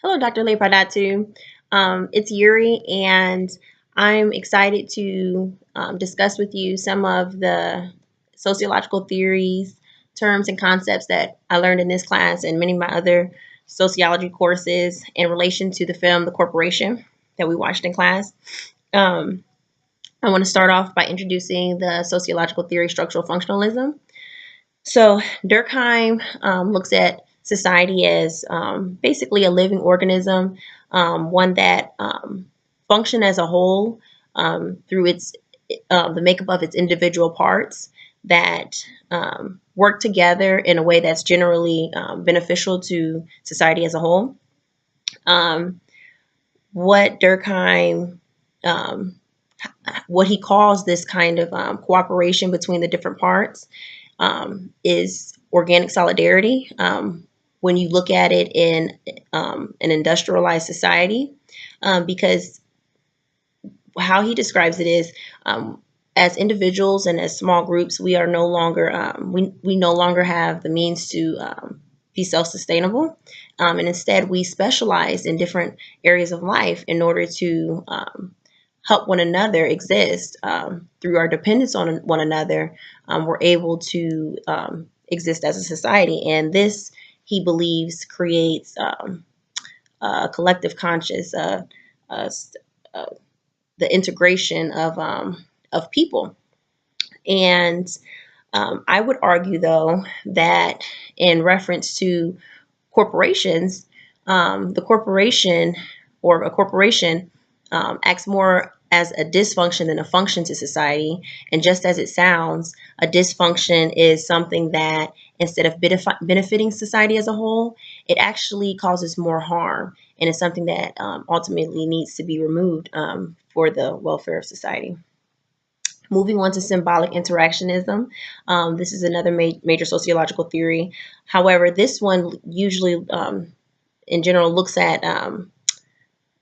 Hello, Dr. Lepadatu. It's Yuri, and I'm excited to discuss with you some of the sociological theories, terms, and concepts that I learned in this class and many of my other sociology courses in relation to the film The Corporation that we watched in class. Um, I want to start off by introducing the sociological theory structural functionalism. So Durkheim looks at society as basically a living organism, one that function as a whole through its the makeup of its individual parts that work together in a way that's generally beneficial to society as a whole. Um, what Durkheim um, what he calls this kind of cooperation between the different parts is organic solidarity. When you look at it in an industrialized society, because how he describes it is as individuals and as small groups, we are no longer we no longer have the means to be self-sustainable, and instead we specialize in different areas of life in order to help one another exist through our dependence on one another. We're able to exist as a society, and this he believes creates a collective conscious, uh, uh, the integration of people. And I would argue, though, that in reference to corporations, the corporation or a corporation acts more as a dysfunction than a function to society. And just as it sounds, a dysfunction is something that instead of benefiting society as a whole, it actually causes more harm. And it's something that ultimately needs to be removed for the welfare of society. Moving on to symbolic interactionism. This is another major sociological theory. However, this one usually, in general, looks at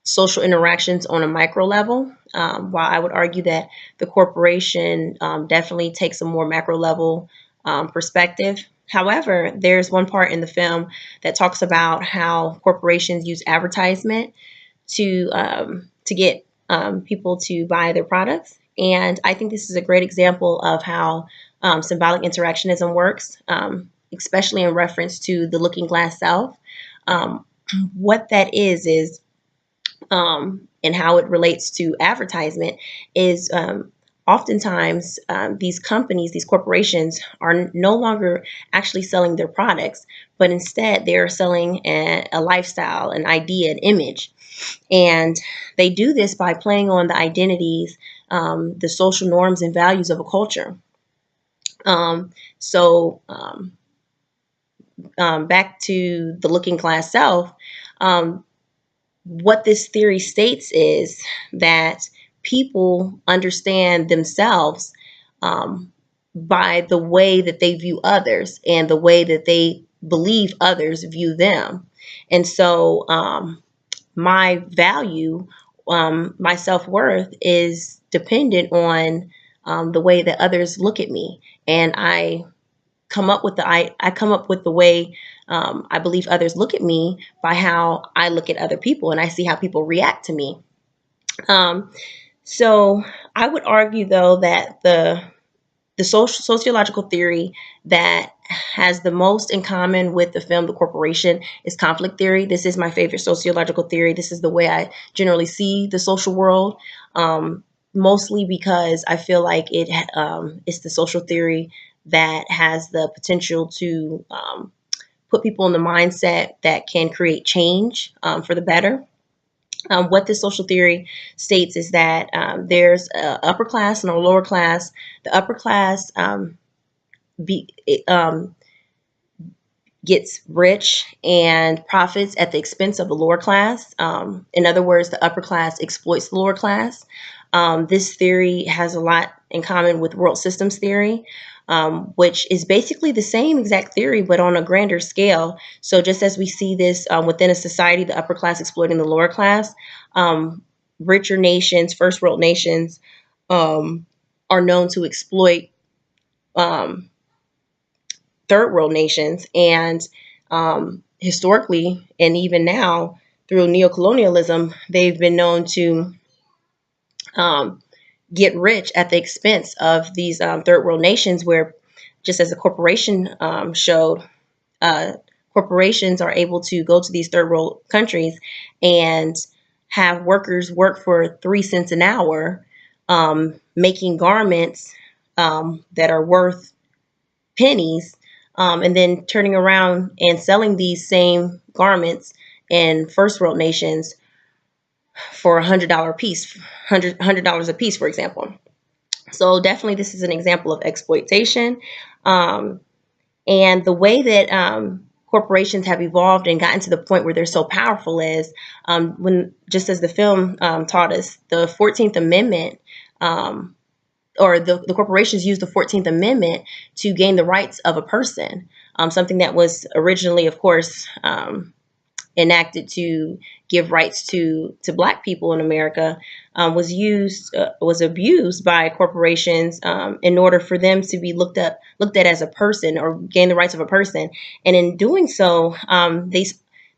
social interactions on a micro level, while I would argue that the corporation definitely takes a more macro level perspective. However, there's one part in the film that talks about how corporations use advertisement to get people to buy their products, and I think this is a great example of how symbolic interactionism works, especially in reference to the Looking Glass Self. What that is and how it relates to advertisement is oftentimes these companies, these corporations are no longer actually selling their products, but instead they're selling a lifestyle, an idea, an image. And they do this by playing on the identities, the social norms and values of a culture. So back to the Looking Glass Self, um, what this theory states is that people understand themselves by the way that they view others and the way that they believe others view them. And so my value, my self worth is dependent on the way that others look at me. And I come up with the way I believe others look at me by how I look at other people and I see how people react to me. Um, so I would argue though that the sociological theory that has the most in common with the film The Corporation is conflict theory. This is my favorite sociological theory. This is the way I generally see the social world. Mostly because I feel like it's the social theory that has the potential to put people in the mindset that can create change for the better. What this social theory states is that there's an upper class and a lower class. The upper class be, um, gets rich and profits at the expense of the lower class. In other words, the upper class exploits the lower class. This theory has a lot in common with world systems theory, which is basically the same exact theory, but on a grander scale. So, just as we see this within a society, the upper class exploiting the lower class, um, richer nations, first world nations, um, are known to exploit um, third world nations. And historically, and even now, through neocolonialism, they've been known to um, get rich at the expense of these third world nations, where, just as the corporation showed, uh, corporations are able to go to these third world countries and have workers work for 3 cents an hour, making garments that are worth pennies, and then turning around and selling these same garments in first world nations for $100 a piece, $100 a piece, for example. So definitely, this is an example of exploitation, um, and the way that corporations have evolved and gotten to the point where they're so powerful is, when, just as the film taught us, the 14th Amendment. Or the corporations use the 14th Amendment to gain the rights of a person, something that was originally, of course, enacted to give rights to Black people in America, was abused by corporations, in order for them to be looked at as a person, or gain the rights of a person. And in doing so,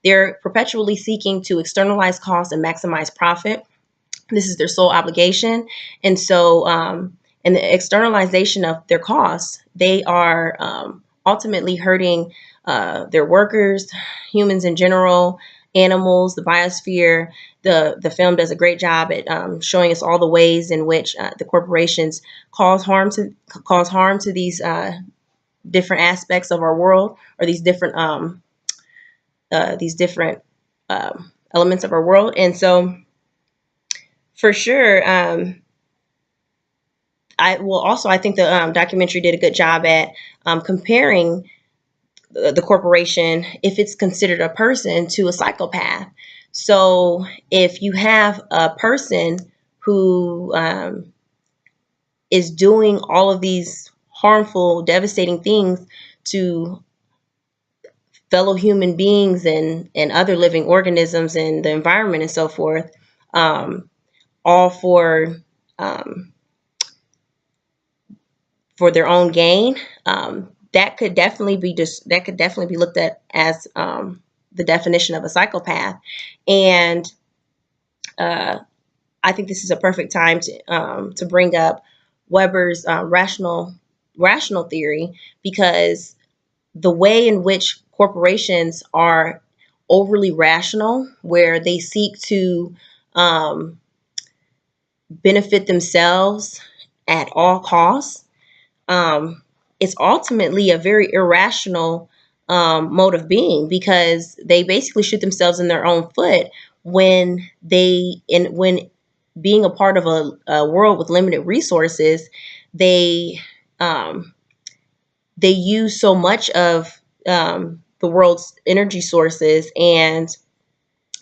they're perpetually seeking to externalize costs and maximize profit. This is their sole obligation. And so, in the externalization of their costs, they are ultimately hurting their workers, humans in general, animals, the biosphere. The film does a great job at showing us all the ways in which the corporations cause harm to these different aspects of our world, or these different elements of our world. And so, for sure, I think the documentary did a good job at comparing the corporation, if it's considered a person, to a psychopath. So if you have a person who is doing all of these harmful, devastating things to fellow human beings and other living organisms and the environment and so forth, all um, for their own gain, that could definitely be looked at as the definition of a psychopath. And uh, I think this is a perfect time to bring up Weber's rational theory, because the way in which corporations are overly rational, where they seek to um, benefit themselves at all costs, um, it's ultimately a very irrational mode of being, because they basically shoot themselves in their own foot when being a part of a world with limited resources, they um, they use so much of the world's energy sources, and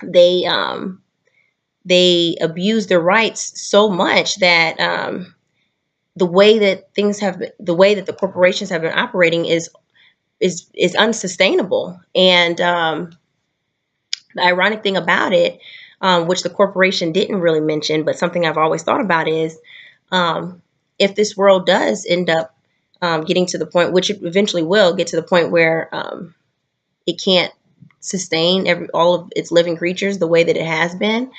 they um, they abuse their rights so much that the way that the corporations have been operating is unsustainable. And the ironic thing about it, which the corporation didn't really mention, but something I've always thought about, is um, if this world does end up getting to the point, which it eventually will get to the point, where it can't sustain all of its living creatures the way that it has been,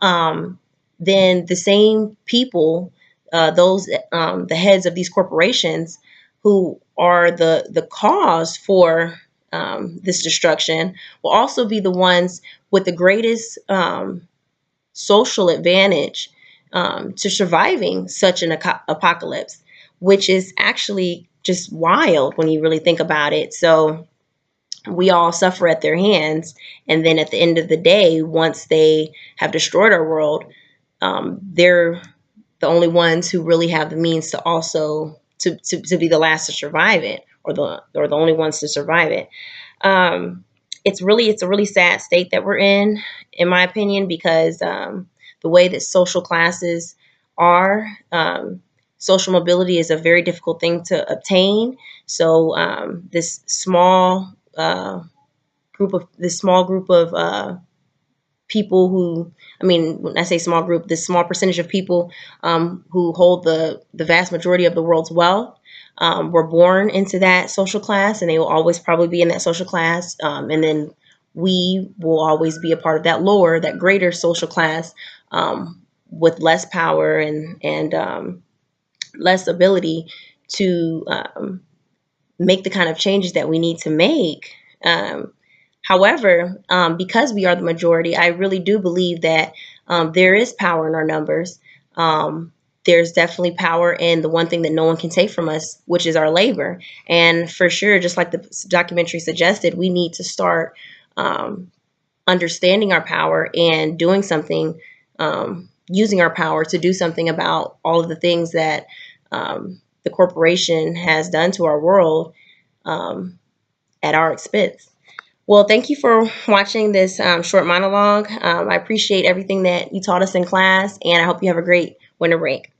um, then the same people, those the heads of these corporations, who are the cause for this destruction, will also be the ones with the greatest social advantage to surviving such an apocalypse, which is actually just wild when you really think about it. So we all suffer at their hands. And then at the end of the day, once they have destroyed our world, they're the only ones who really have the means to also to be the last to survive it, or the only ones to survive it. Um, it's a really sad state that we're in my opinion, because the way that social classes are, social mobility is a very difficult thing to obtain. So this small group of people who, I mean, when I say small group, this small percentage of people who hold the vast majority of the world's wealth, were born into that social class, and they will always probably be in that social class. And then we will always be a part of that lower, that greater social class, with less power and less ability to make the kind of changes that we need to make. However, because we are the majority, I really do believe that there is power in our numbers. There's definitely power in the one thing that no one can take from us, which is our labor. And for sure, just like the documentary suggested, we need to start um, understanding our power and doing something, using our power to do something about all of the things that the corporation has done to our world um, at our expense. Well, thank you for watching this short monologue. I appreciate everything that you taught us in class, and I hope you have a great winter break.